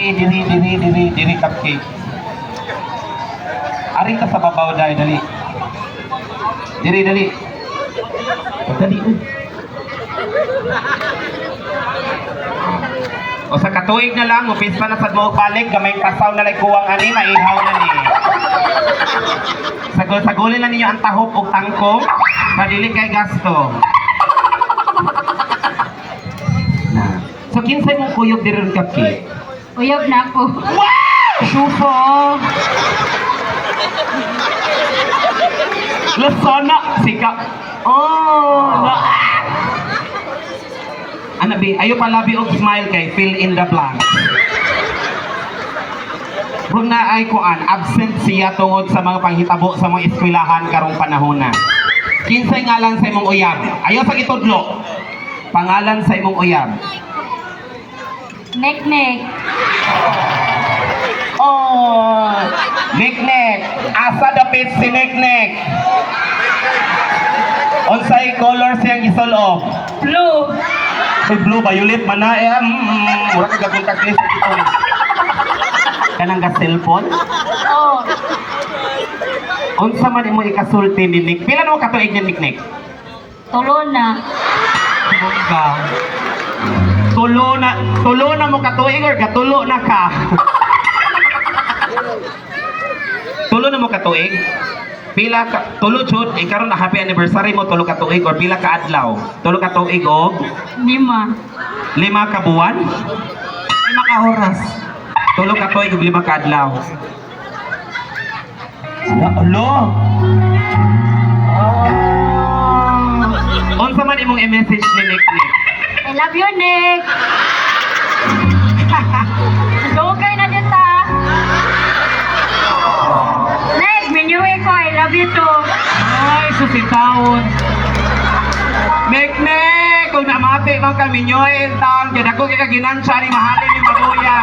Diri cupcake. Ari ka sa babaw dahil dali. Dali. Dali. O sa katuig na lang, upis pa na sa mo balik, gamay kasaw na lang kuwang ani, maihaw na ni. Sagol-sagolin na ninyo ang tahop o tangkong, padili kay gasto. Na. So, kinsay mong kuyog diri ron cupcake? Uyog na ako. Wow! Shupo! Lasana! Sika! Oh! Ano bi? Ayo palabi og smile kay fill in the blank. Kung na ay kuan, absent siya tungod sa mga panghitabo sa mga eskwelahan karong panahon na. Kinsay ngalan sa imong uyab? Ayo sa gitudlo. Pangalan sa imong uyab. Nek-nek. Oh, Nek-nek. Asa dapit si Nek-nek? Unsay color siyang gisulob? Blue. Ay, blue, violet, mana, mura ka gagawin list ito. Kanang ka cellphone? Oh. Unsa man imo ikasulti ni Nick? Pila na mo katuig ni Nek-nek? Tulo na. Tulo na mo katuig or katulo na ka? Tulo na mo katuig? Pila ka, tulo jud, karon na happy anniversary mo, tulo ka tuig or pila ka adlaw? Tulo ka tuig o 5. 5 ka buwan? 5 ka oras. Tulo ka tuig ug 5 ka adlaw. Alo. Unsa man imong i-message ni Nek-nek? I love you, Nick. Dugay na dito. Nick, minyuwi ko. I love you too. Ay, susitaon. Nek-nek, kung namati man kami nyo, taon, kaya ako kikaginansya ni mahalin ni Magoya.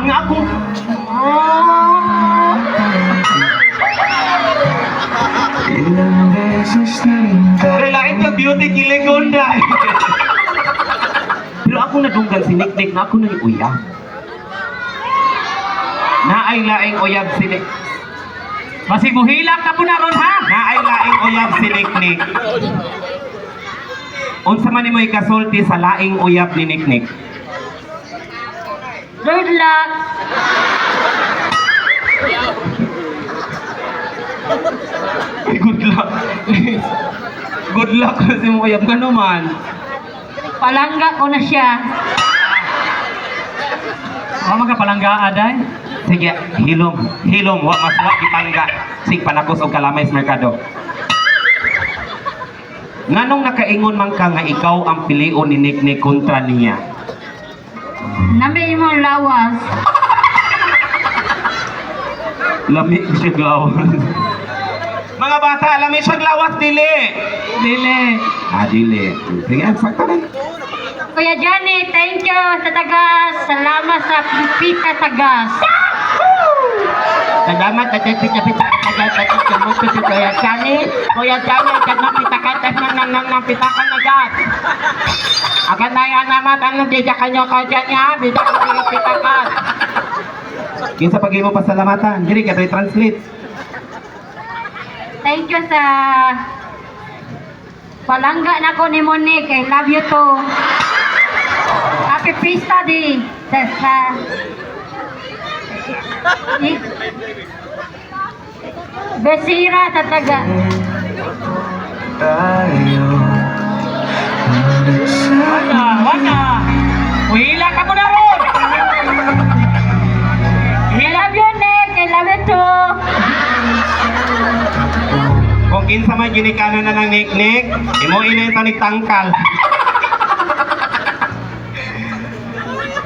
Ang ako, relain ka beauty kiligunda. Pero ako nadunggan si Nek-nek na ako na uyab. Naay laing uyab si Nek. Basig mo hilak ka po na ron ha? Naay laing uyab si Nek-nek. Unsa man nimo ikasulti sa laing uyab ni Nek-nek? Good luck. Good luck. Good luck kasi mo uyab ka naman. Palangga ko na siya. Mama ka palangga aday? Sige, hilom, wa maswa ipangga. Sig panakos og kalamay sa merkado. Nganong nakaingon man ka nga ikaw ang pilion ni Nek-nek kontra niya? Nabi mo lawas. Lami siya lawas. Mga bata, lami siya lawas, dili. Dili. Sige, sakto na. Kuya Johnny, thank you sa tagas. Salamat sa pipita tagas. Salamat sa pita-pita tagas sa tumuto si Kuya Johnny. Kuya Johnny, kaya pita-katas ng pitakan na gas. Akan na yan naman, anong bida kanyo ka dyan ha? Bida kanyo pitakan. Kinsa pag mo pasalamatan, dili ka translate. Thank you sa palangga na ko ni Monique. I love you too. Happy Pista Day. Besira sa taga. Wala. Wala ka mo na ron. I love you, Nick. I love you too. Kung kinsa man ginikanan na ng Nek-nek, imo ina yung tanig tangkal.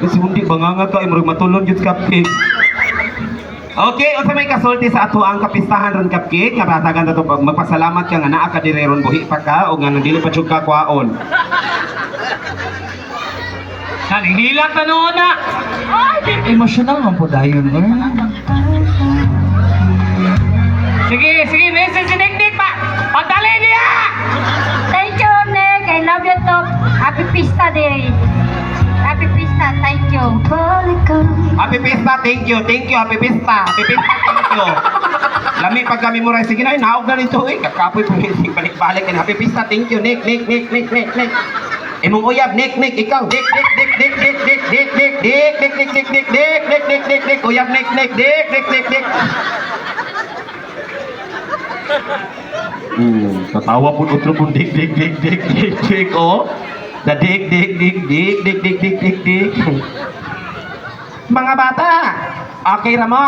Kasi hindi banganga ka, imo matulog yung cupcake. Okay, unsa may kasulti sa ato ang kapistahan ron cupcake, nga batagan nato pag magpasalamat ka nga naa ka dire ron buhi pa ka o nga dili pa jud ka kwaon. Nanghilak na noon na. Emotional man po dayon. Sige, message si Nek-nek pa. Pagdali niya! Thank you, Nick. I love you too. Happy Pista Day. Happy Pista, thank you. Happy Pista, thank you. Thank you, Happy Pista. Happy Pista, thank you. Lami pag kami mo rin, sige na, naog na nito eh. Kakapoy pumising, balik-balik. Happy Pista, thank you. Nick. Imong uyab, Nick, ikaw. Dick. Uyab, Nick. Tatawa po utro po Dick. Oh. The Dick. Mga bata, okay ra mo.